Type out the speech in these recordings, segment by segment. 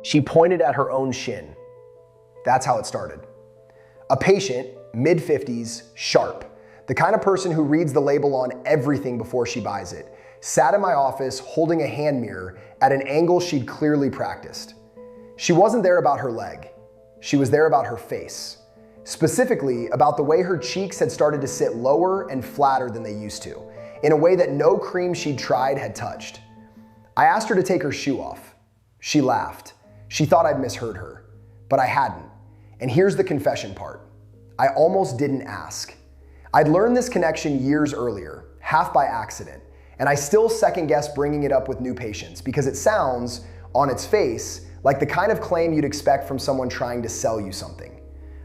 She pointed at her own shin. That's how it started. A patient, mid-50s, sharp, the kind of person who reads the label on everything before she buys it, sat in my office holding a hand mirror at an angle she'd clearly practiced. She wasn't there about her leg. She was there about her face. Specifically, about the way her cheeks had started to sit lower and flatter than they used to, in a way that no cream she'd tried had touched. I asked her to take her shoe off. She laughed. She thought I'd misheard her, but I hadn't. And here's the confession part. I almost didn't ask. I'd learned this connection years earlier, half by accident, and I still second-guess bringing it up with new patients because it sounds, on its face, like the kind of claim you'd expect from someone trying to sell you something.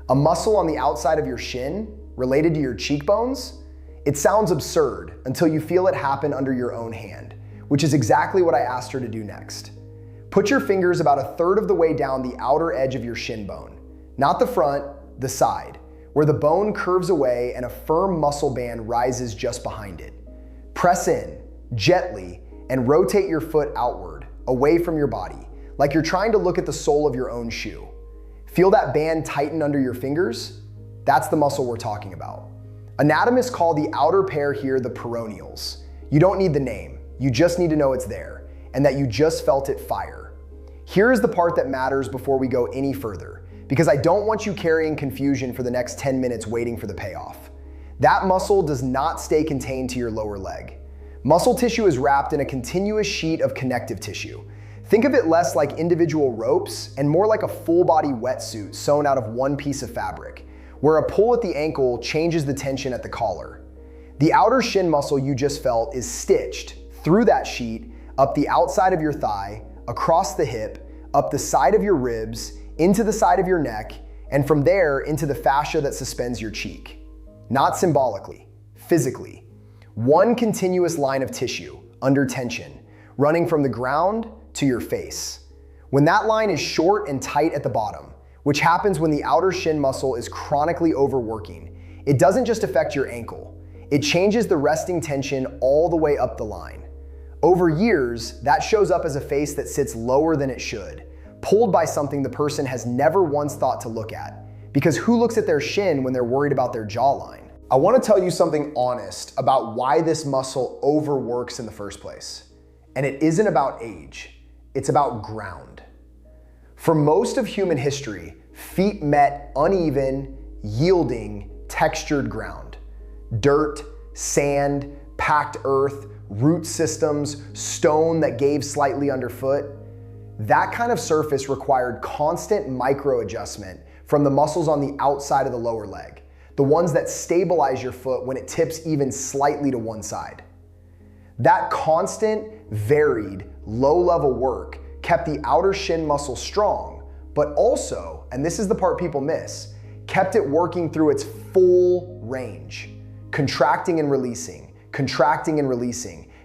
A muscle on the outside of your shin, related to your cheekbones? It sounds absurd until you feel it happen under your own hand, which is exactly what I asked her to do next. Put your fingers about a third of the way down the outer edge of your shin bone, not the front, the side, where the bone curves away and a firm muscle band rises just behind it. Press in, gently, and rotate your foot outward, away from your body, like you're trying to look at the sole of your own shoe. Feel that band tighten under your fingers? That's the muscle we're talking about. Anatomists call the outer pair here the peroneals. You don't need the name, you just need to know it's there, and that you just felt it fire. Here is the part that matters before we go any further, because I don't want you carrying confusion for the next 10 minutes waiting for the payoff. That muscle does not stay contained to your lower leg. Muscle tissue is wrapped in a continuous sheet of connective tissue. Think of it less like individual ropes and more like a full-body wetsuit sewn out of one piece of fabric, where a pull at the ankle changes the tension at the collar. The outer shin muscle you just felt is stitched through that sheet up the outside of your thigh, across the hip, up the side of your ribs, into the side of your neck, and from there into the fascia that suspends your cheek. Not symbolically, physically. One continuous line of tissue, under tension, running from the ground to your face. When that line is short and tight at the bottom, which happens when the outer shin muscle is chronically overworking, it doesn't just affect your ankle. It changes the resting tension all the way up the line. Over years, that shows up as a face that sits lower than it should, pulled by something the person has never once thought to look at. Because who looks at their shin when they're worried about their jawline? I want to tell you something honest about why this muscle overworks in the first place. And it isn't about age, it's about ground. For most of human history, feet met uneven, yielding, textured ground. Dirt, sand, packed earth, root systems, stone that gave slightly underfoot. That kind of surface required constant micro adjustment from the muscles on the outside of the lower leg, the ones that stabilize your foot when it tips even slightly to one side. That constant, varied, low-level work kept the outer shin muscle strong, but also, and this is the part people miss, kept it working through its full range, contracting and releasing,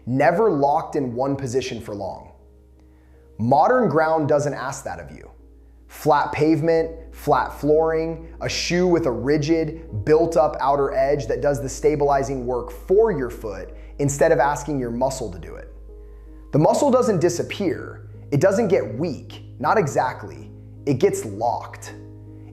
never locked in one position for long. Modern ground doesn't ask that of you. Flat pavement, flat flooring, a shoe with a rigid, built-up outer edge that does the stabilizing work for your foot instead of asking your muscle to do it. The muscle doesn't disappear. It doesn't get weak, not exactly. It gets locked.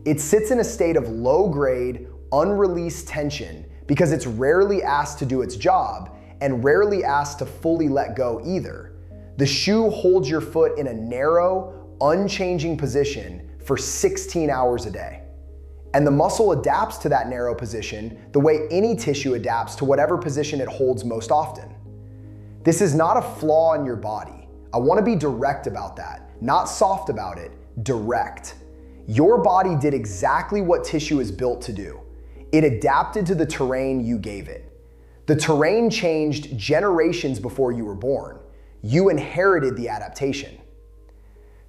It sits in a state of low-grade, unreleased tension because it's rarely asked to do its job and rarely asked to fully let go either. The shoe holds your foot in a narrow, unchanging position for 16 hours a day. And the muscle adapts to that narrow position the way any tissue adapts to whatever position it holds most often. This is not a flaw in your body. I want to be direct about that, not soft about it, direct. Your body did exactly what tissue is built to do. It adapted to the terrain you gave it. The terrain changed generations before you were born. You inherited the adaptation.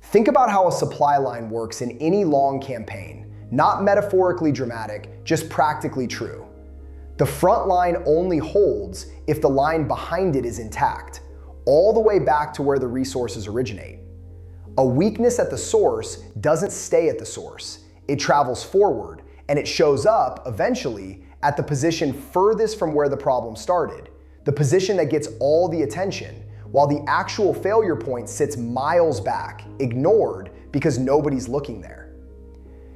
Think about how a supply line works in any long campaign, not metaphorically dramatic, just practically true. The front line only holds if the line behind it is intact, all the way back to where the resources originate. A weakness at the source doesn't stay at the source. It travels forward, and it shows up, eventually, at the position furthest from where the problem started, the position that gets all the attention, while the actual failure point sits miles back, ignored, because nobody's looking there.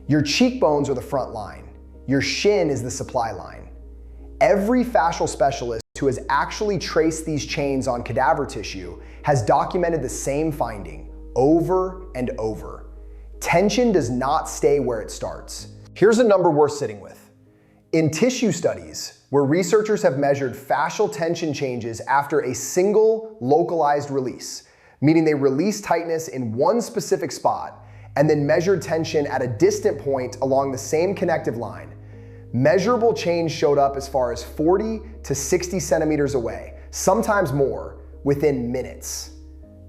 Your cheekbones are the front line. Your shin is the supply line. Every fascial specialist who has actually traced these chains on cadaver tissue has documented the same finding over and over. Tension does not stay where it starts. Here's a number worth sitting with. In tissue studies, where researchers have measured fascial tension changes after a single localized release, meaning they release tightness in one specific spot and then measured tension at a distant point along the same connective line, measurable change showed up as far as 40 to 60 centimeters away, sometimes more, within minutes.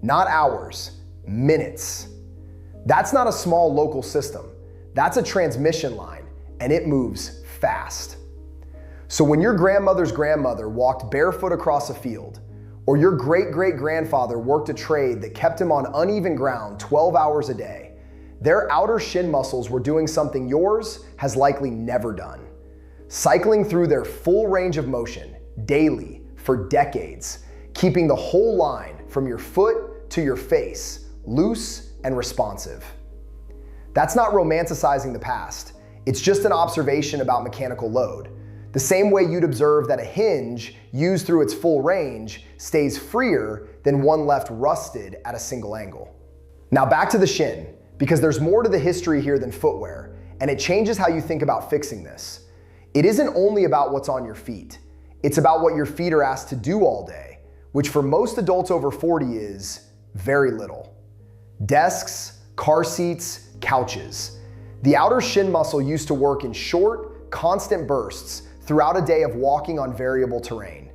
Not hours, minutes. That's not a small local system. That's a transmission line, and it moves fast. So when your grandmother's grandmother walked barefoot across a field, or your great-great-grandfather worked a trade that kept him on uneven ground 12 hours a day, their outer shin muscles were doing something yours has likely never done. Cycling through their full range of motion daily for decades, keeping the whole line from your foot to your face loose and responsive. That's not romanticizing the past. It's just an observation about mechanical load. The same way you'd observe that a hinge used through its full range stays freer than one left rusted at a single angle. Now back to the shin, because there's more to the history here than footwear, and it changes how you think about fixing this. It isn't only about what's on your feet. It's about what your feet are asked to do all day, which for most adults over 40 is very little. Desks, car seats, couches. The outer shin muscle used to work in short, constant bursts throughout a day of walking on variable terrain.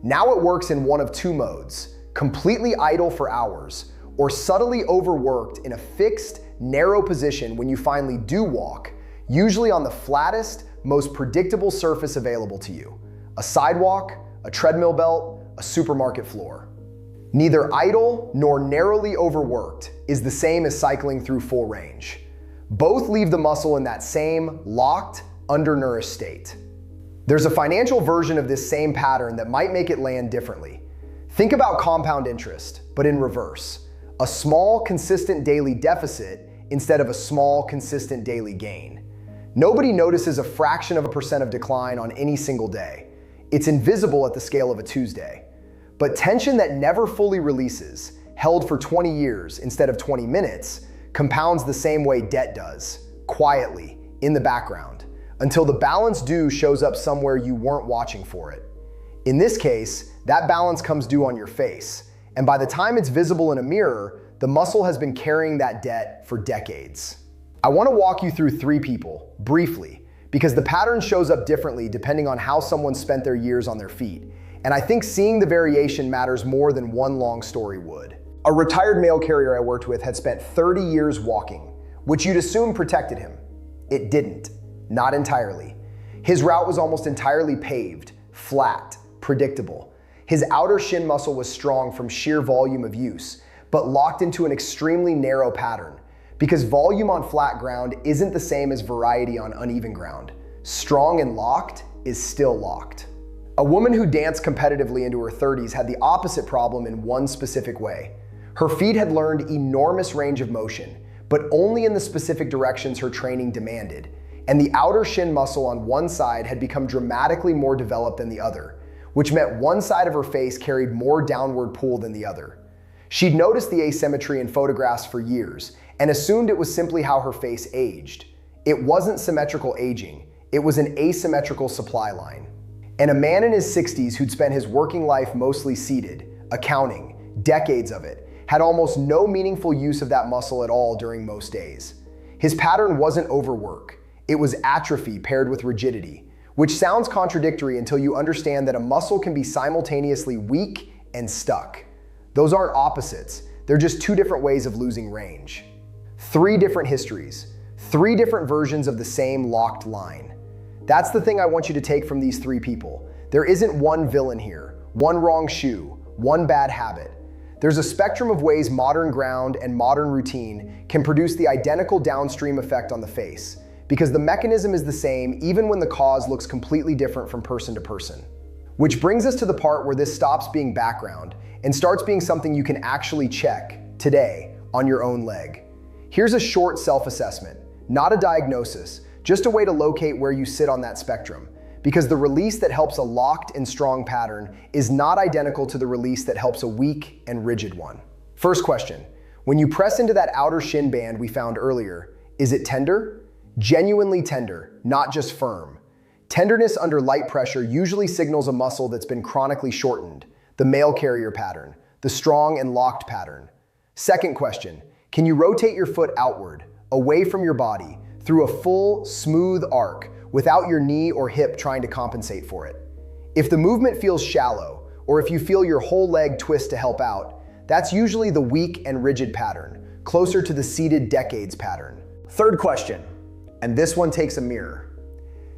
Now it works in one of two modes: completely idle for hours, or subtly overworked in a fixed, narrow position when you finally do walk, usually on the flattest, most predictable surface available to you: a sidewalk, a treadmill belt, a supermarket floor. Neither idle nor narrowly overworked is the same as cycling through full range. Both leave the muscle in that same locked, undernourished state. There's a financial version of this same pattern that might make it land differently. Think about compound interest, but in reverse. A small, consistent daily deficit instead of a small, consistent daily gain. Nobody notices a fraction of a percent of decline on any single day. It's invisible at the scale of a Tuesday. But tension that never fully releases, held for 20 years instead of 20 minutes, compounds the same way debt does, quietly, in the background, until the balance due shows up somewhere you weren't watching for it. In this case, that balance comes due on your face, and by the time it's visible in a mirror, the muscle has been carrying that debt for decades. I want to walk you through 3 people, briefly, because the pattern shows up differently depending on how someone spent their years on their feet, and I think seeing the variation matters more than one long story would. A retired mail carrier I worked with had spent 30 years walking, which you'd assume protected him. It didn't. Not entirely. His route was almost entirely paved, flat, predictable. His outer shin muscle was strong from sheer volume of use, but locked into an extremely narrow pattern, because volume on flat ground isn't the same as variety on uneven ground. Strong and locked is still locked. A woman who danced competitively into her 30s had the opposite problem in one specific way. Her feet had learned enormous range of motion, but only in the specific directions her training demanded, and the outer shin muscle on one side had become dramatically more developed than the other, which meant one side of her face carried more downward pull than the other. She'd noticed the asymmetry in photographs for years and assumed it was simply how her face aged. It wasn't symmetrical aging, it was an asymmetrical supply line. And a man in his 60s who'd spent his working life mostly seated, accounting, decades of it, had almost no meaningful use of that muscle at all during most days. His pattern wasn't overwork. It was atrophy paired with rigidity, which sounds contradictory until you understand that a muscle can be simultaneously weak and stuck. Those aren't opposites, they're just 2 different ways of losing range. 3 different histories, 3 different versions of the same locked line. That's the thing I want you to take from these 3 people. There isn't one villain here, one wrong shoe, one bad habit. There's a spectrum of ways modern ground and modern routine can produce the identical downstream effect on the face, because the mechanism is the same even when the cause looks completely different from person to person. Which brings us to the part where this stops being background and starts being something you can actually check today on your own leg. Here's a short self-assessment, not a diagnosis, just a way to locate where you sit on that spectrum, because the release that helps a locked and strong pattern is not identical to the release that helps a weak and rigid one. First question, when you press into that outer shin band we found earlier, is it tender? Genuinely tender, not just firm. Tenderness under light pressure usually signals a muscle that's been chronically shortened, the mail carrier pattern, the strong and locked pattern. Second question, can you rotate your foot outward, away from your body, through a full, smooth arc, without your knee or hip trying to compensate for it? If the movement feels shallow, or if you feel your whole leg twist to help out, that's usually the weak and rigid pattern, closer to the seated decades pattern. Third question, and this one takes a mirror.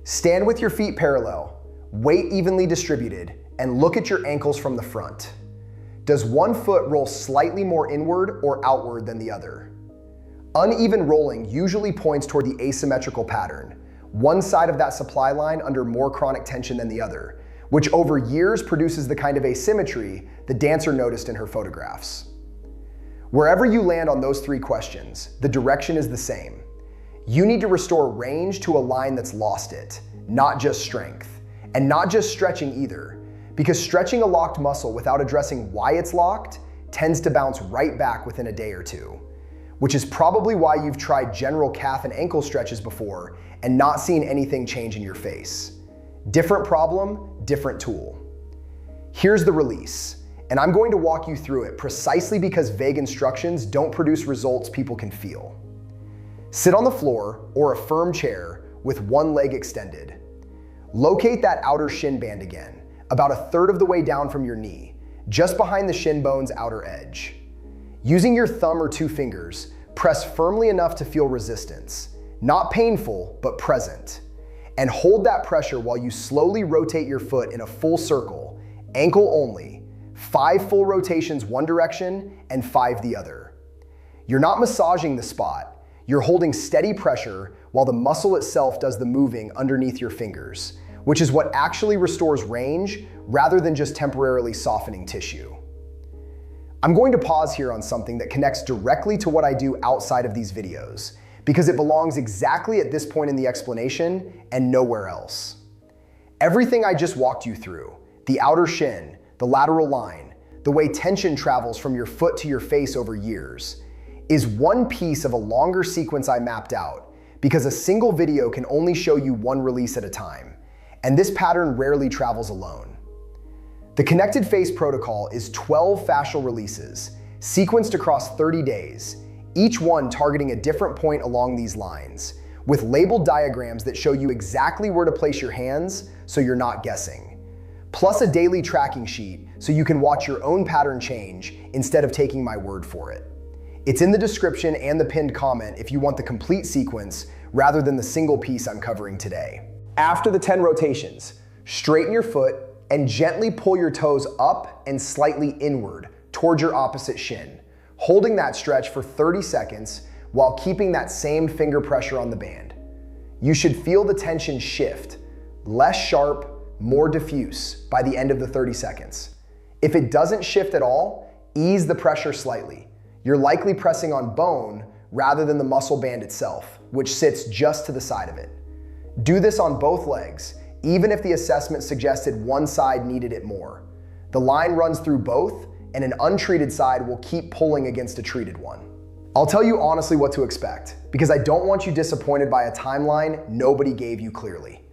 Stand with your feet parallel, weight evenly distributed, and look at your ankles from the front. Does one foot roll slightly more inward or outward than the other? Uneven rolling usually points toward the asymmetrical pattern, one side of that supply line under more chronic tension than the other, which over years produces the kind of asymmetry the dancer noticed in her photographs. Wherever you land on those three questions, the direction is the same. You need to restore range to a line that's lost it, not just strength, and not just stretching either, because stretching a locked muscle without addressing why it's locked tends to bounce right back within a day or two, which is probably why you've tried general calf and ankle stretches before and not seen anything change in your face. Different problem, different tool. Here's the release, and I'm going to walk you through it precisely because vague instructions don't produce results people can feel. Sit on the floor or a firm chair with one leg extended. Locate that outer shin band again, about a third of the way down from your knee, just behind the shin bone's outer edge. Using your thumb or two fingers, press firmly enough to feel resistance, not painful, but present. And hold that pressure while you slowly rotate your foot in a full circle, ankle only, 5 full rotations one direction and 5 the other. You're not massaging the spot, you're holding steady pressure while the muscle itself does the moving underneath your fingers, which is what actually restores range rather than just temporarily softening tissue. I'm going to pause here on something that connects directly to what I do outside of these videos, because it belongs exactly at this point in the explanation and nowhere else. Everything I just walked you through, the outer shin, the lateral line, the way tension travels from your foot to your face over years, is one piece of a longer sequence I mapped out, because a single video can only show you one release at a time, and this pattern rarely travels alone. The Connected Face protocol is 12 fascial releases, sequenced across 30 days, each one targeting a different point along these lines, with labeled diagrams that show you exactly where to place your hands so you're not guessing, plus a daily tracking sheet so you can watch your own pattern change instead of taking my word for it. It's in the description and the pinned comment if you want the complete sequence rather than the single piece I'm covering today. After the 10 rotations, straighten your foot and gently pull your toes up and slightly inward towards your opposite shin, holding that stretch for 30 seconds while keeping that same finger pressure on the band. You should feel the tension shift, less sharp, more diffuse by the end of the 30 seconds. If it doesn't shift at all, ease the pressure slightly. You're likely pressing on bone rather than the muscle band itself, which sits just to the side of it. Do this on both legs, even if the assessment suggested one side needed it more. The line runs through both, and an untreated side will keep pulling against a treated one. I'll tell you honestly what to expect, because I don't want you disappointed by a timeline nobody gave you clearly.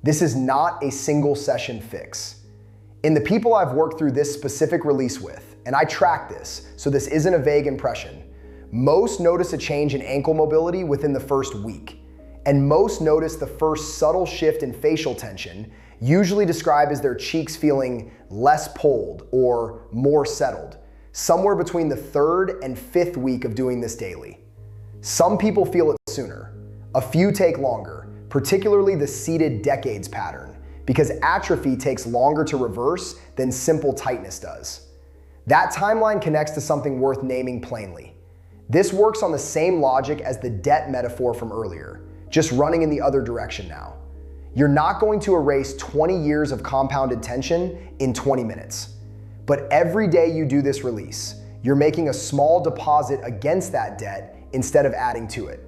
This is not a single session fix. In the people I've worked through this specific release with, and I track this, so this isn't a vague impression, most notice a change in ankle mobility within the first week. And most notice the first subtle shift in facial tension, usually described as their cheeks feeling less pulled or more settled, somewhere between the 3rd and 5th week of doing this daily. Some people feel it sooner. A few take longer, particularly the seated decades pattern, because atrophy takes longer to reverse than simple tightness does. That timeline connects to something worth naming plainly. This works on the same logic as the debt metaphor from earlier, just running in the other direction now. You're not going to erase 20 years of compounded tension in 20 minutes. But every day you do this release, you're making a small deposit against that debt instead of adding to it.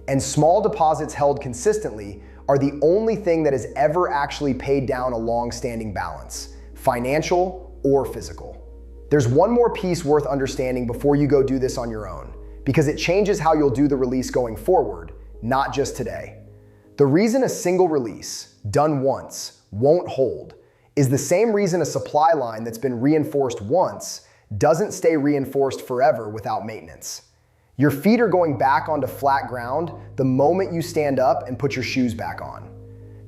And small deposits held consistently are the only thing that has ever actually paid down a long-standing balance, financial or physical. There's one more piece worth understanding before you go do this on your own, because it changes how you'll do the release going forward, not just today. The reason a single release, done once, won't hold is the same reason a supply line that's been reinforced once doesn't stay reinforced forever without maintenance. Your feet are going back onto flat ground the moment you stand up and put your shoes back on.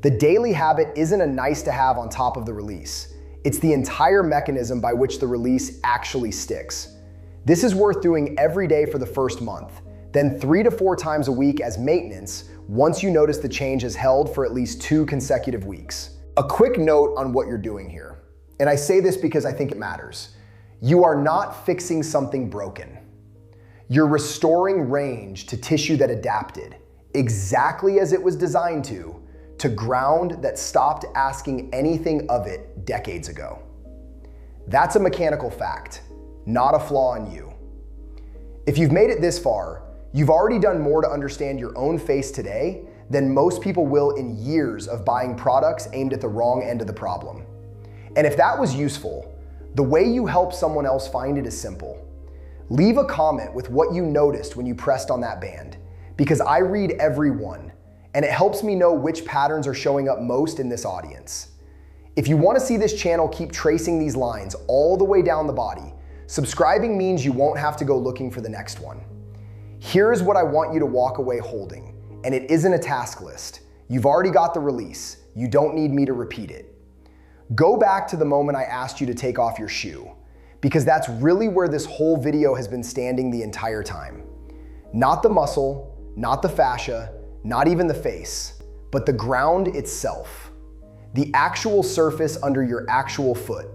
The daily habit isn't a nice to have on top of the release. It's the entire mechanism by which the release actually sticks. This is worth doing every day for the first month, then 3 to 4 times a week as maintenance once you notice the change has held for at least 2 consecutive weeks. A quick note on what you're doing here, and I say this because I think it matters. You are not fixing something broken. You're restoring range to tissue that adapted, exactly as it was designed to ground that stopped asking anything of it decades ago. That's a mechanical fact, not a flaw in you. If you've made it this far, you've already done more to understand your own face today than most people will in years of buying products aimed at the wrong end of the problem. And if that was useful, the way you help someone else find it is simple. Leave a comment with what you noticed when you pressed on that band, because I read every one, and it helps me know which patterns are showing up most in this audience. If you want to see this channel keep tracing these lines all the way down the body, subscribing means you won't have to go looking for the next one. Here's what I want you to walk away holding, and it isn't a task list. You've already got the release. You don't need me to repeat it. Go back to the moment I asked you to take off your shoe, because that's really where this whole video has been standing the entire time. Not the muscle, not the fascia, not even the face, but the ground itself. The actual surface under your actual foot,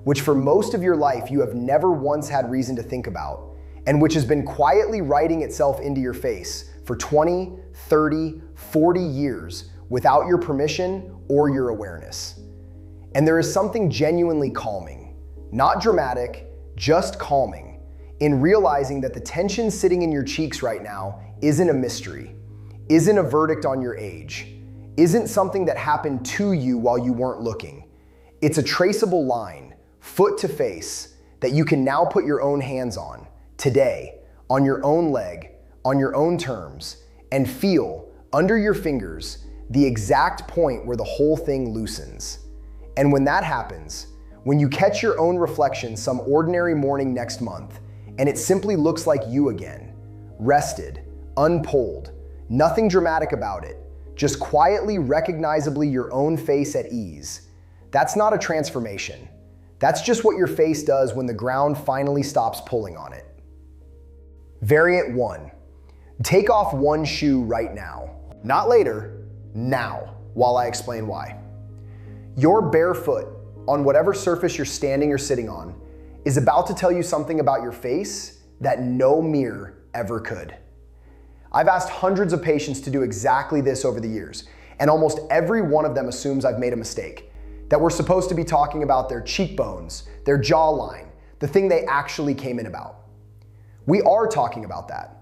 which for most of your life you have never once had reason to think about, and which has been quietly writing itself into your face for 20, 30, 40 years without your permission or your awareness. And there is something genuinely calming, not dramatic, just calming, in realizing that the tension sitting in your cheeks right now isn't a mystery, isn't a verdict on your age, isn't something that happened to you while you weren't looking. It's a traceable line, foot to face, that you can now put your own hands on, today, on your own leg, on your own terms, and feel, under your fingers, the exact point where the whole thing loosens. And when that happens, when you catch your own reflection some ordinary morning next month, and it simply looks like you again, rested, unpulled, nothing dramatic about it, just quietly, recognizably your own face at ease, that's not a transformation. That's just what your face does when the ground finally stops pulling on it. Variant 1. Take off one shoe right now. Not later, now, while I explain why. Your bare foot, on whatever surface you're standing or sitting on, is about to tell you something about your face that no mirror ever could. I've asked hundreds of patients to do exactly this over the years, and almost every one of them assumes I've made a mistake, that we're supposed to be talking about their cheekbones, their jawline, the thing they actually came in about. We are talking about that,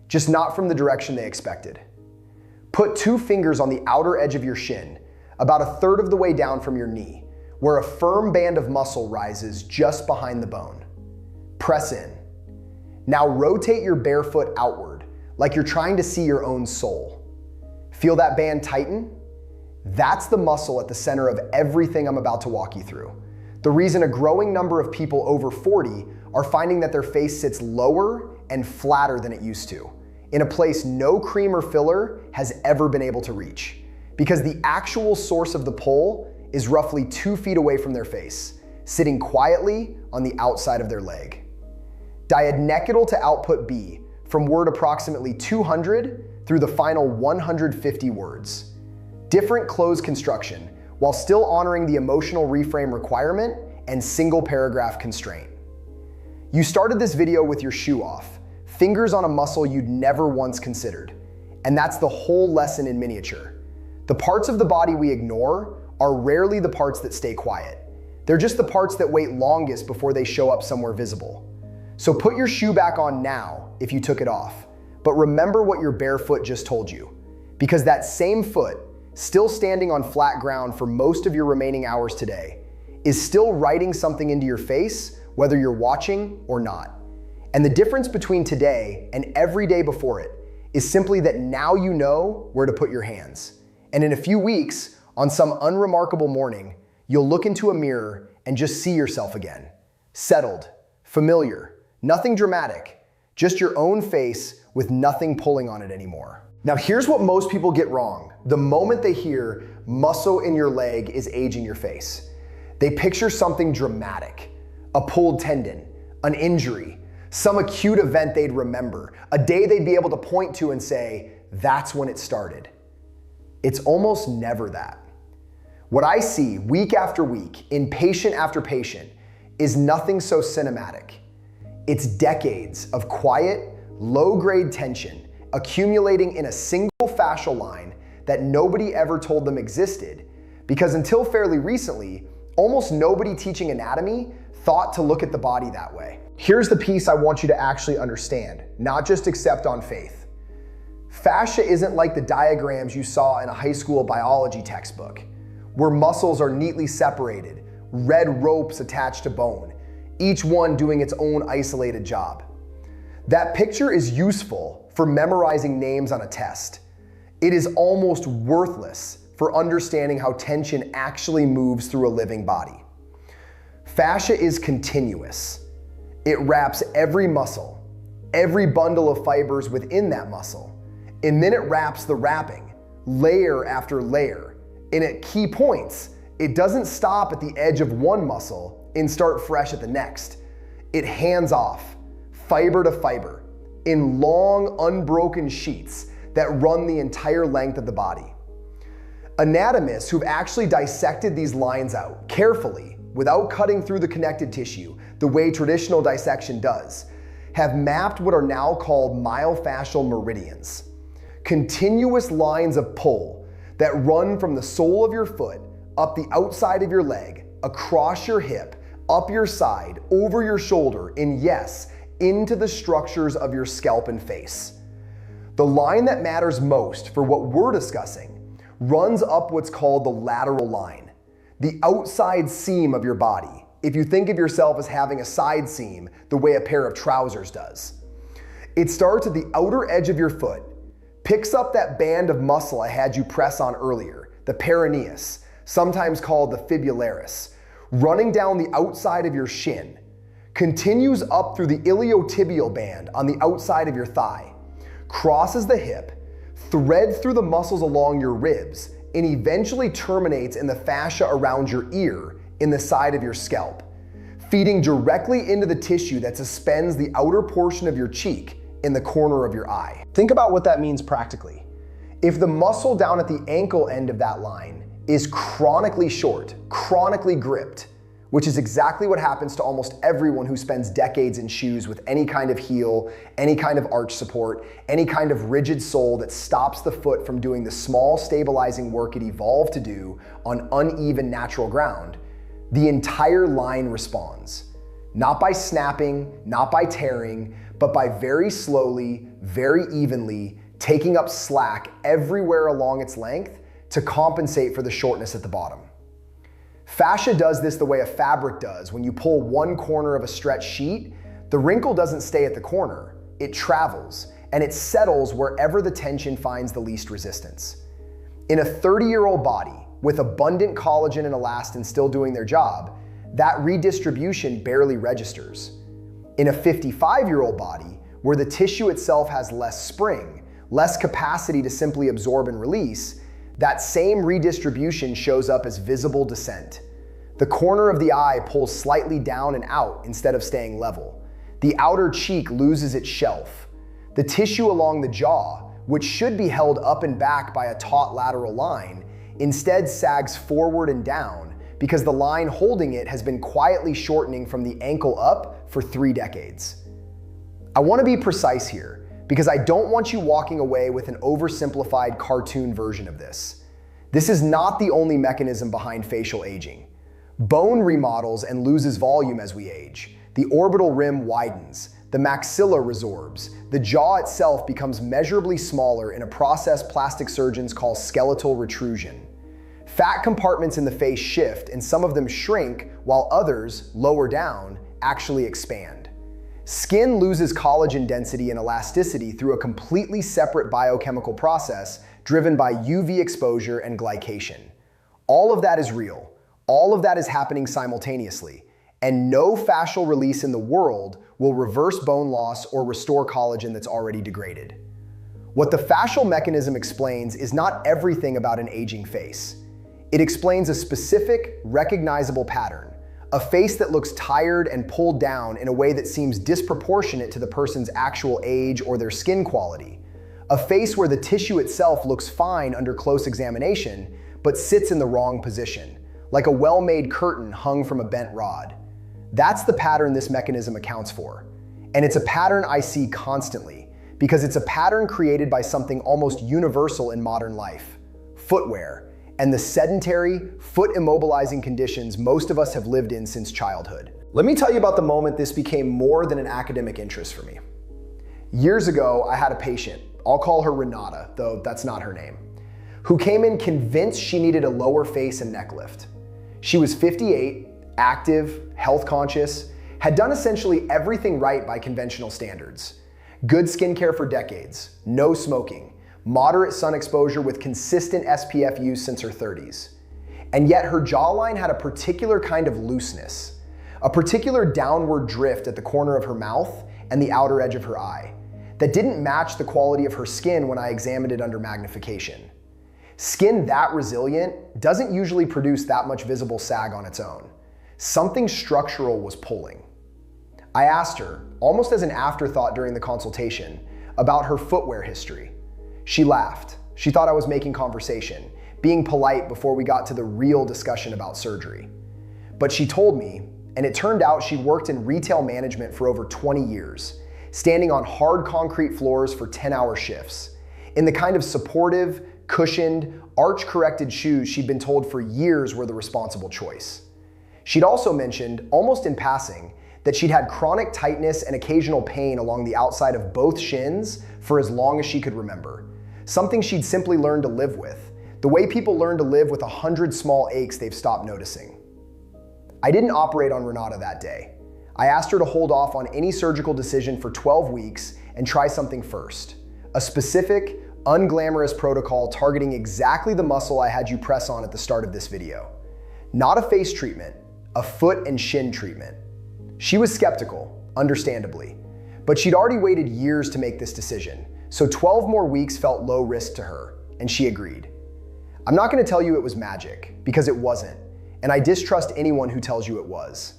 just not from the direction they expected. Put 2 fingers on the outer edge of your shin, about 1/3 of the way down from your knee, where a firm band of muscle rises just behind the bone. Press in. Now rotate your bare foot outward, like you're trying to see your own soul. Feel that band tighten? That's the muscle at the center of everything I'm about to walk you through. The reason a growing number of people over 40 are finding that their face sits lower and flatter than it used to, in a place no cream or filler has ever been able to reach, because the actual source of the pull is roughly 2 feet away from their face, sitting quietly on the outside of their leg. Diadnecadal to output B, from word approximately 200 through the final 150 words. Different close construction, while still honoring the emotional reframe requirement and single paragraph constraint. You started this video with your shoe off, fingers on a muscle you'd never once considered. And that's the whole lesson in miniature. The parts of the body we ignore are rarely the parts that stay quiet. They're just the parts that wait longest before they show up somewhere visible. So put your shoe back on now if you took it off, but remember what your bare foot just told you. Because that same foot, still standing on flat ground for most of your remaining hours today, is still writing something into your face, whether you're watching or not. And the difference between today and every day before it is simply that now you know where to put your hands. And in a few weeks, on some unremarkable morning, you'll look into a mirror and just see yourself again. Settled, familiar, nothing dramatic, just your own face with nothing pulling on it anymore. Now here's what most people get wrong the moment they hear muscle in your leg is aging your face. They picture something dramatic, a pulled tendon, an injury, some acute event they'd remember, a day they'd be able to point to and say, that's when it started. It's almost never that. What I see week after week, in patient after patient, is nothing so cinematic. It's decades of quiet, low-grade tension accumulating in a single fascial line that nobody ever told them existed, because until fairly recently, almost nobody teaching anatomy thought to look at the body that way. Here's the piece I want you to actually understand, not just accept on faith. Fascia isn't like the diagrams you saw in a high school biology textbook, where muscles are neatly separated, red ropes attached to bone, each one doing its own isolated job. That picture is useful for memorizing names on a test. It is almost worthless for understanding how tension actually moves through a living body. Fascia is continuous. It wraps every muscle, every bundle of fibers within that muscle, and then it wraps the wrapping, layer after layer. And at key points, it doesn't stop at the edge of one muscle and start fresh at the next. It hands off, fiber to fiber, in long, unbroken sheets that run the entire length of the body. Anatomists who've actually dissected these lines out carefully, without cutting through the connective tissue the way traditional dissection does, have mapped what are now called myofascial meridians. Continuous lines of pull that run from the sole of your foot, up the outside of your leg, across your hip, up your side, over your shoulder, and yes, into the structures of your scalp and face. The line that matters most for what we're discussing runs up what's called the lateral line, the outside seam of your body, if you think of yourself as having a side seam the way a pair of trousers does. It starts at the outer edge of your foot, picks up that band of muscle I had you press on earlier, the peroneus, sometimes called the fibularis, running down the outside of your shin, continues up through the iliotibial band on the outside of your thigh, crosses the hip, threads through the muscles along your ribs, and eventually terminates in the fascia around your ear in the side of your scalp, feeding directly into the tissue that suspends the outer portion of your cheek in the corner of your eye. Think about what that means practically. If the muscle down at the ankle end of that line is chronically short, chronically gripped, which is exactly what happens to almost everyone who spends decades in shoes with any kind of heel, any kind of arch support, any kind of rigid sole that stops the foot from doing the small stabilizing work it evolved to do on uneven natural ground, the entire line responds. Not by snapping, not by tearing, but by very slowly, very evenly taking up slack everywhere along its length to compensate for the shortness at the bottom. Fascia does this the way a fabric does. When you pull one corner of a stretched sheet, the wrinkle doesn't stay at the corner, it travels, and it settles wherever the tension finds the least resistance. In a 30-year-old body, with abundant collagen and elastin still doing their job, that redistribution barely registers. In a 55-year-old body, where the tissue itself has less spring, less capacity to simply absorb and release, that same redistribution shows up as visible descent. The corner of the eye pulls slightly down and out instead of staying level. The outer cheek loses its shelf. The tissue along the jaw, which should be held up and back by a taut lateral line, instead sags forward and down because the line holding it has been quietly shortening from the ankle up for 3 decades. I want to be precise here, because I don't want you walking away with an oversimplified cartoon version of this. This is not the only mechanism behind facial aging. Bone remodels and loses volume as we age. The orbital rim widens. the maxilla resorbs, the jaw itself becomes measurably smaller in a process plastic surgeons call skeletal retrusion. Fat compartments in the face shift and some of them shrink while others, lower down, actually expand. Skin loses collagen density and elasticity through a completely separate biochemical process driven by UV exposure and glycation. All of that is real. All of that is happening simultaneously, and no fascial release in the world will reverse bone loss or restore collagen that's already degraded. What the fascial mechanism explains is not everything about an aging face. It explains a specific, recognizable pattern, a face that looks tired and pulled down in a way that seems disproportionate to the person's actual age or their skin quality, a face where the tissue itself looks fine under close examination, but sits in the wrong position, like a well-made curtain hung from a bent rod. That's the pattern this mechanism accounts for. And it's a pattern I see constantly, because it's a pattern created by something almost universal in modern life: footwear, and the sedentary, foot-immobilizing conditions most of us have lived in since childhood. Let me tell you about the moment this became more than an academic interest for me. Years ago, I had a patient, I'll call her Renata, though that's not her name, who came in convinced she needed a lower face and neck lift. She was 58, active, health conscious, had done essentially everything right by conventional standards. Good skincare for decades, no smoking, moderate sun exposure with consistent SPF use since her 30s. And yet her jawline had a particular kind of looseness, a particular downward drift at the corner of her mouth and the outer edge of her eye that didn't match the quality of her skin when I examined it under magnification. Skin that resilient doesn't usually produce that much visible sag on its own. Something structural was pulling. I asked her, almost as an afterthought during the consultation, about her footwear history. She laughed. She thought I was making conversation, being polite before we got to the real discussion about surgery. But she told me, and it turned out she'd worked in retail management for over 20 years, standing on hard concrete floors for 10-hour shifts, in the kind of supportive, cushioned, arch-corrected shoes she'd been told for years were the responsible choice. She'd also mentioned, almost in passing, that she'd had chronic tightness and occasional pain along the outside of both shins for as long as she could remember, something she'd simply learned to live with, the way people learn to live with 100 small aches they've stopped noticing. I didn't operate on Renata that day. I asked her to hold off on any surgical decision for 12 weeks and try something first, a specific, unglamorous protocol targeting exactly the muscle I had you press on at the start of this video. Not a face treatment, a foot and shin treatment. She was skeptical, understandably, but she'd already waited years to make this decision, so 12 more weeks felt low risk to her, and she agreed. I'm not going to tell you it was magic, because it wasn't, and I distrust anyone who tells you it was.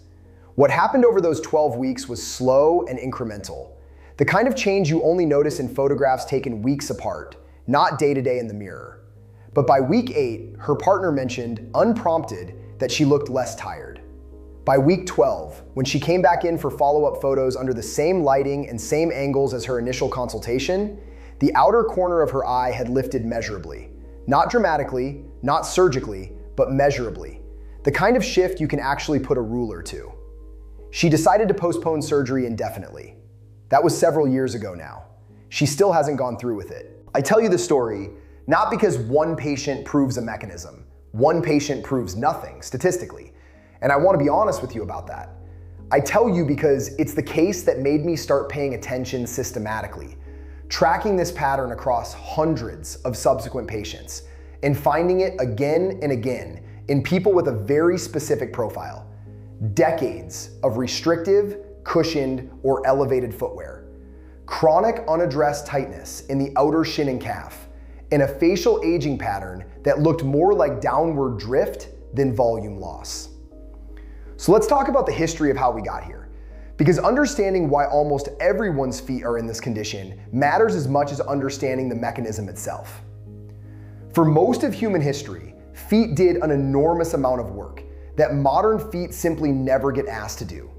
What happened over those 12 weeks was slow and incremental, the kind of change you only notice in photographs taken weeks apart, not day to day in the mirror. But by week 8, her partner mentioned, unprompted, that she looked less tired. By week 12, when she came back in for follow-up photos under the same lighting and same angles as her initial consultation, the outer corner of her eye had lifted measurably. Not dramatically, not surgically, but measurably. The kind of shift you can actually put a ruler to. She decided to postpone surgery indefinitely. That was several years ago now. She still hasn't gone through with it. I tell you the story not because one patient proves a mechanism. One patient proves nothing, statistically. And I want to be honest with you about that. I tell you because it's the case that made me start paying attention systematically, tracking this pattern across hundreds of subsequent patients, and finding it again and again in people with a very specific profile. Decades of restrictive, cushioned, or elevated footwear. Chronic unaddressed tightness in the outer shin and calf, and a facial aging pattern that looked more like downward drift than volume loss. So let's talk about the history of how we got here, because understanding why almost everyone's feet are in this condition matters as much as understanding the mechanism itself. For most of human history, feet did an enormous amount of work that modern feet simply never get asked to do.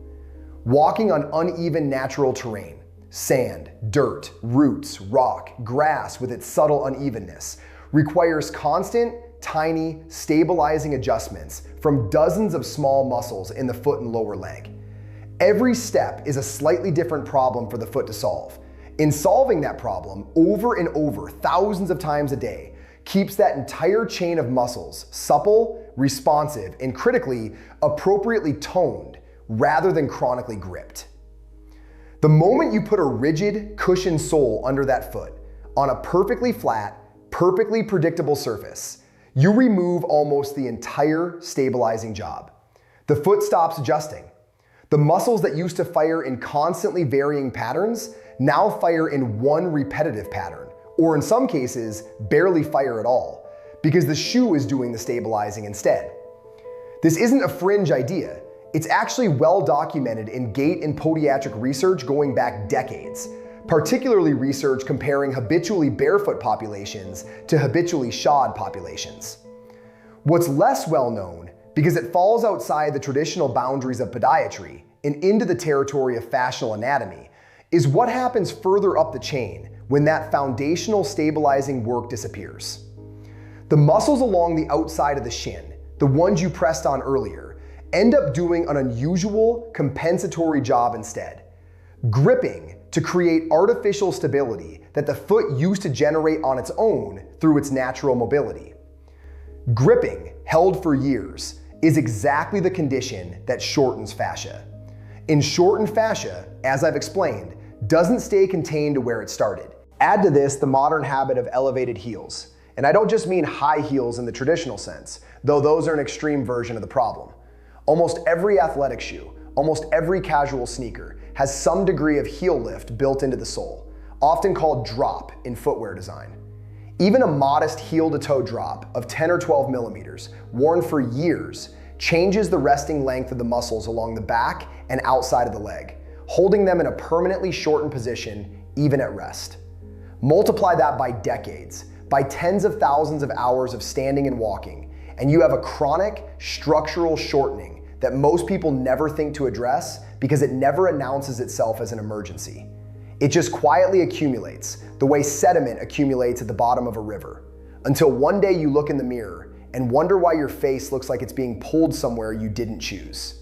Walking on uneven natural terrain, sand, dirt, roots, rock, grass with its subtle unevenness, requires constant, tiny, stabilizing adjustments from dozens of small muscles in the foot and lower leg. Every step is a slightly different problem for the foot to solve. In solving that problem over and over, thousands of times a day, keeps that entire chain of muscles supple, responsive, and critically, appropriately toned rather than chronically gripped. The moment you put a rigid, cushioned sole under that foot on a perfectly flat, perfectly predictable surface, you remove almost the entire stabilizing job. The foot stops adjusting. The muscles that used to fire in constantly varying patterns now fire in one repetitive pattern, or in some cases, barely fire at all, because the shoe is doing the stabilizing instead. This isn't a fringe idea. It's actually well documented in gait and podiatric research going back decades, particularly research comparing habitually barefoot populations to habitually shod populations. What's less well known, because it falls outside the traditional boundaries of podiatry and into the territory of fascial anatomy, is what happens further up the chain when that foundational stabilizing work disappears. The muscles along the outside of the shin, the ones you pressed on earlier, end up doing an unusual compensatory job instead, gripping to create artificial stability that the foot used to generate on its own through its natural mobility. Gripping, held for years, is exactly the condition that shortens fascia. And shortened fascia, as I've explained, doesn't stay contained to where it started. Add to this the modern habit of elevated heels. And I don't just mean high heels in the traditional sense, though those are an extreme version of the problem. Almost every athletic shoe, almost every casual sneaker has some degree of heel lift built into the sole, often called drop in footwear design. Even a modest heel-to-toe drop of 10 or 12 millimeters, worn for years, changes the resting length of the muscles along the back and outside of the leg, holding them in a permanently shortened position even at rest. Multiply that by decades, by tens of thousands of hours of standing and walking, and you have a chronic structural shortening that most people never think to address because it never announces itself as an emergency. It just quietly accumulates, the way sediment accumulates at the bottom of a river, until one day you look in the mirror and wonder why your face looks like it's being pulled somewhere you didn't choose.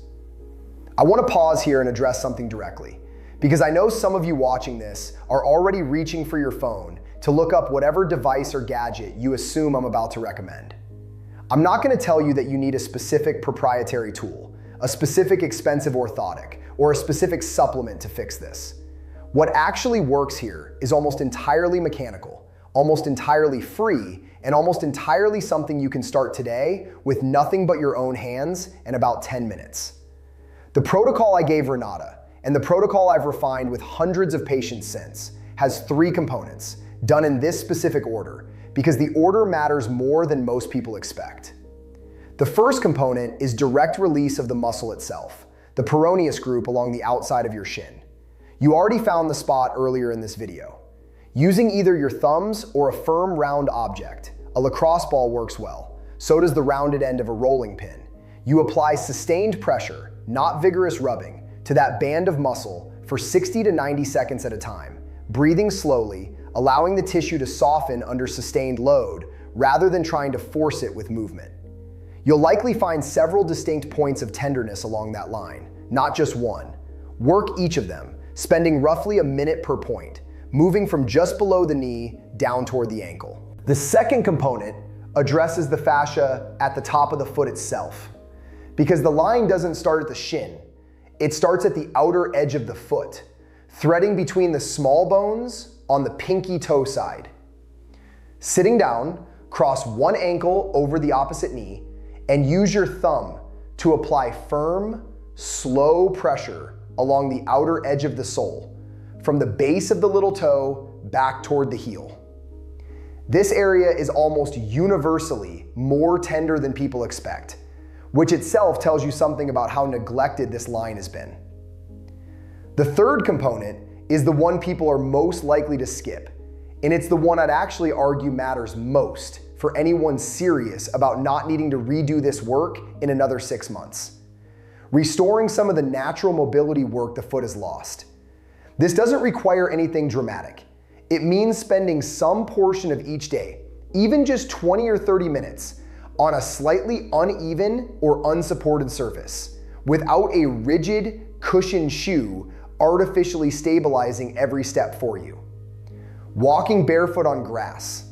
I want to pause here and address something directly, because I know some of you watching this are already reaching for your phone to look up whatever device or gadget you assume I'm about to recommend. I'm not going to tell you that you need a specific proprietary tool, a specific expensive orthotic, or a specific supplement to fix this. What actually works here is almost entirely mechanical, almost entirely free, and almost entirely something you can start today with nothing but your own hands in about 10 minutes. The protocol I gave Renata, and the protocol I've refined with hundreds of patients since, has 3 components, done in this specific order, because the order matters more than most people expect. The first component is direct release of the muscle itself, the peroneus group along the outside of your shin. You already found the spot earlier in this video. Using either your thumbs or a firm round object, a lacrosse ball works well, so does the rounded end of a rolling pin. You apply sustained pressure, not vigorous rubbing, to that band of muscle for 60 to 90 seconds at a time, breathing slowly, allowing the tissue to soften under sustained load rather than trying to force it with movement. You'll likely find several distinct points of tenderness along that line, not just one. Work each of them, spending roughly a minute per point, moving from just below the knee down toward the ankle. The second component addresses the fascia at the top of the foot itself, because the line doesn't start at the shin. It starts at the outer edge of the foot, threading between the small bones on the pinky toe side. Sitting down, cross one ankle over the opposite knee and use your thumb to apply firm, slow pressure along the outer edge of the sole, from the base of the little toe back toward the heel. This area is almost universally more tender than people expect, which itself tells you something about how neglected this line has been. The third component is the one people are most likely to skip, and it's the one I'd actually argue matters most for anyone serious about not needing to redo this work in another 6 months. Restoring some of the natural mobility work the foot has lost. This doesn't require anything dramatic. It means spending some portion of each day, even just 20 or 30 minutes, on a slightly uneven or unsupported surface, without a rigid, cushioned shoe artificially stabilizing every step for you. Walking barefoot on grass.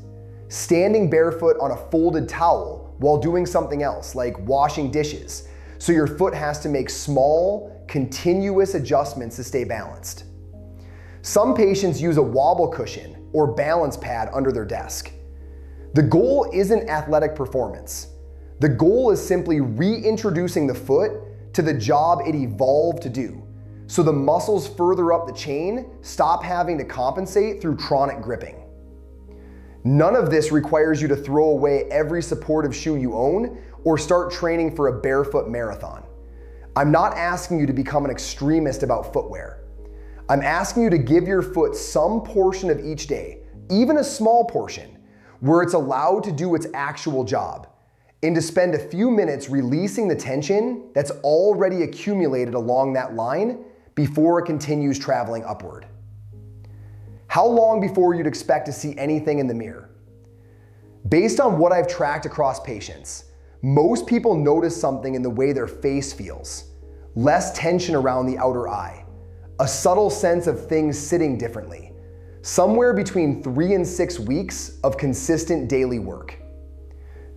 Standing barefoot on a folded towel while doing something else, like washing dishes, so your foot has to make small, continuous adjustments to stay balanced. Some patients use a wobble cushion or balance pad under their desk. The goal isn't athletic performance. The goal is simply reintroducing the foot to the job it evolved to do, so the muscles further up the chain stop having to compensate through chronic gripping. None of this requires you to throw away every supportive shoe you own or start training for a barefoot marathon. I'm not asking you to become an extremist about footwear. I'm asking you to give your foot some portion of each day, even a small portion, where it's allowed to do its actual job, and to spend a few minutes releasing the tension that's already accumulated along that line before it continues traveling upward. How long before you'd expect to see anything in the mirror? Based on what I've tracked across patients, most people notice something in the way their face feels. Less tension around the outer eye. A subtle sense of things sitting differently. Somewhere between 3 and 6 weeks of consistent daily work.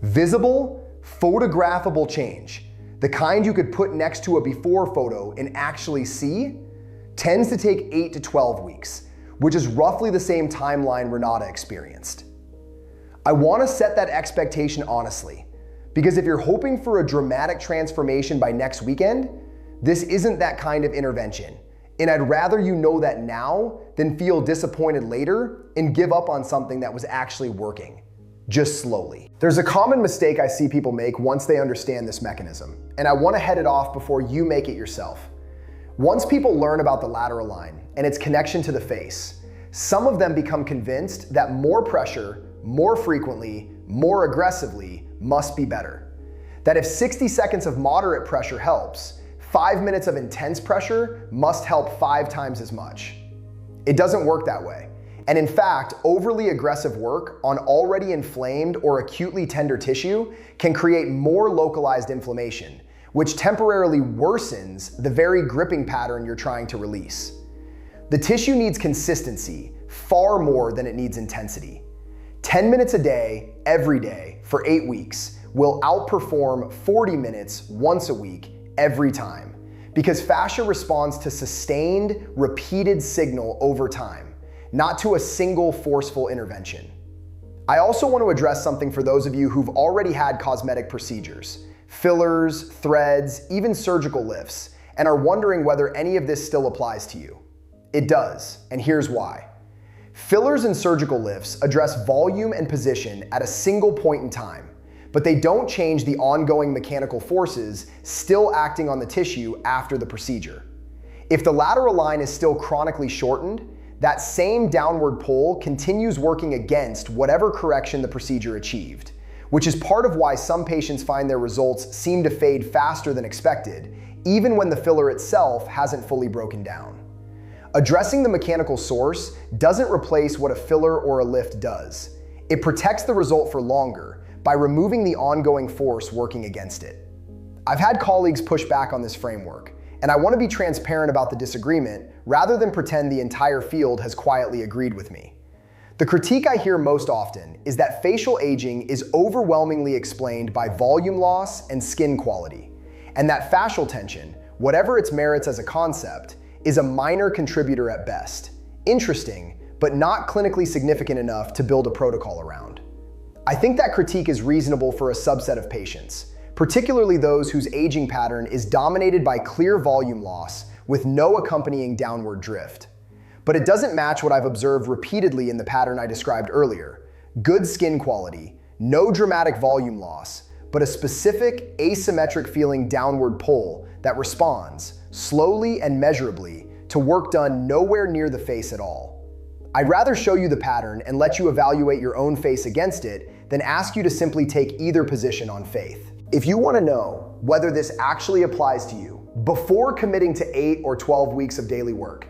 Visible, photographable change, the kind you could put next to a before photo and actually see, tends to take 8 to 12 weeks, which is roughly the same timeline Renata experienced. I want to set that expectation honestly, because if you're hoping for a dramatic transformation by next weekend, this isn't that kind of intervention, and I'd rather you know that now than feel disappointed later and give up on something that was actually working, just slowly. There's a common mistake I see people make once they understand this mechanism, and I want to head it off before you make it yourself. Once people learn about the lateral line and its connection to the face, some of them become convinced that more pressure, more frequently, more aggressively must be better. That if 60 seconds of moderate pressure helps, 5 minutes of intense pressure must help 5 times as much. It doesn't work that way. And in fact, overly aggressive work on already inflamed or acutely tender tissue can create more localized inflammation, which temporarily worsens the very gripping pattern you're trying to release. The tissue needs consistency far more than it needs intensity. 10 minutes a day, every day, for 8 weeks will outperform 40 minutes once a week every time, because fascia responds to sustained, repeated signal over time, not to a single forceful intervention. I also want to address something for those of you who've already had cosmetic procedures, fillers, threads, even surgical lifts, and are wondering whether any of this still applies to you. It does, and here's why. Fillers and surgical lifts address volume and position at a single point in time, but they don't change the ongoing mechanical forces still acting on the tissue after the procedure. If the lateral line is still chronically shortened, that same downward pull continues working against whatever correction the procedure achieved, which is part of why some patients find their results seem to fade faster than expected, even when the filler itself hasn't fully broken down. Addressing the mechanical source doesn't replace what a filler or a lift does. It protects the result for longer by removing the ongoing force working against it. I've had colleagues push back on this framework, and I want to be transparent about the disagreement rather than pretend the entire field has quietly agreed with me. The critique I hear most often is that facial aging is overwhelmingly explained by volume loss and skin quality, and that fascial tension, whatever its merits as a concept, is a minor contributor at best. Interesting, but not clinically significant enough to build a protocol around. I think that critique is reasonable for a subset of patients, particularly those whose aging pattern is dominated by clear volume loss with no accompanying downward drift. But it doesn't match what I've observed repeatedly in the pattern I described earlier. Good skin quality, no dramatic volume loss, but a specific asymmetric feeling downward pull that responds, slowly and measurably, to work done nowhere near the face at all. I'd rather show you the pattern and let you evaluate your own face against it than ask you to simply take either position on faith. If you want to know whether this actually applies to you before committing to 8 or 12 weeks of daily work,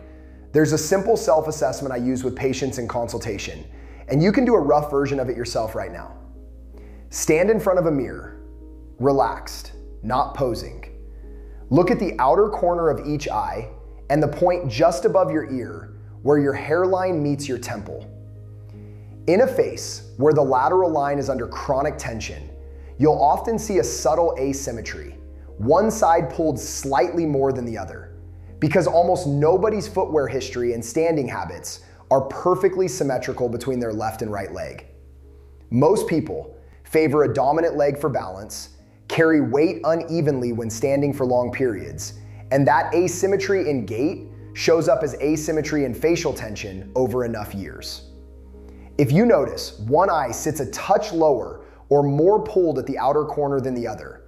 there's a simple self-assessment I use with patients in consultation, and you can do a rough version of it yourself right now. Stand in front of a mirror, relaxed, not posing. Look at the outer corner of each eye and the point just above your ear where your hairline meets your temple. In a face where the lateral line is under chronic tension, you'll often see a subtle asymmetry, one side pulled slightly more than the other, because almost nobody's footwear history and standing habits are perfectly symmetrical between their left and right leg. Most people favor a dominant leg for balance, carry weight unevenly when standing for long periods, and that asymmetry in gait shows up as asymmetry in facial tension over enough years. If you notice one eye sits a touch lower or more pulled at the outer corner than the other,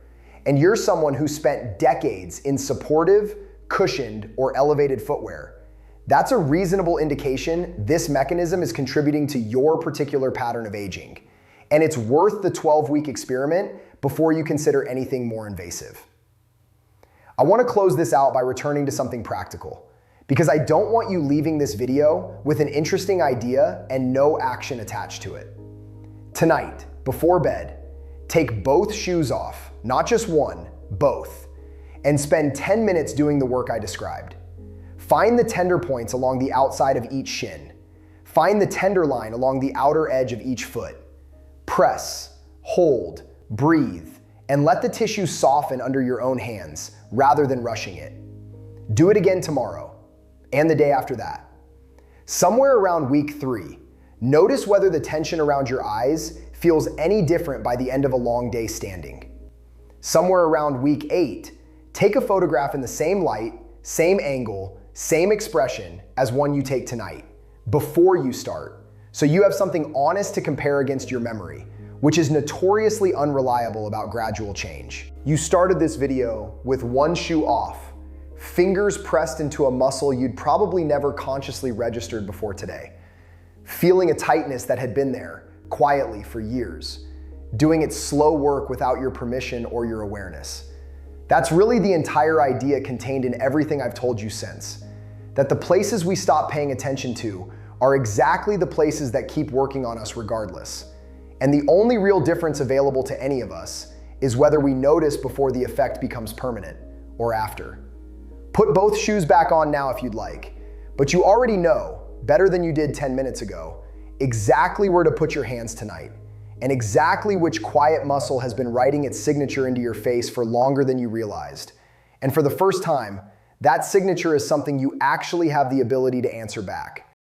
and you're someone who spent decades in supportive, cushioned, or elevated footwear, that's a reasonable indication this mechanism is contributing to your particular pattern of aging, and it's worth the 12-week experiment before you consider anything more invasive. I want to close this out by returning to something practical, because I don't want you leaving this video with an interesting idea and no action attached to it. Tonight, before bed, take both shoes off, not just one, both, and spend 10 minutes doing the work I described. Find the tender points along the outside of each shin. Find the tender line along the outer edge of each foot. Press, hold, breathe, and let the tissue soften under your own hands rather than rushing it. Do it again tomorrow and the day after that. Somewhere around week 3, notice whether the tension around your eyes feels any different by the end of a long day standing. Somewhere around week 8, take a photograph in the same light, same angle, same expression as one you take tonight, before you start, so you have something honest to compare against your memory, which is notoriously unreliable about gradual change. You started this video with one shoe off, fingers pressed into a muscle you'd probably never consciously registered before today, feeling a tightness that had been there quietly for years, doing its slow work without your permission or your awareness. That's really the entire idea contained in everything I've told you since, that the places we stop paying attention to are exactly the places that keep working on us regardless. And the only real difference available to any of us is whether we notice before the effect becomes permanent or after. Put both shoes back on now if you'd like, but you already know, better than you did 10 minutes ago, exactly where to put your hands tonight, and exactly which quiet muscle has been writing its signature into your face for longer than you realized. And for the first time, that signature is something you actually have the ability to answer back.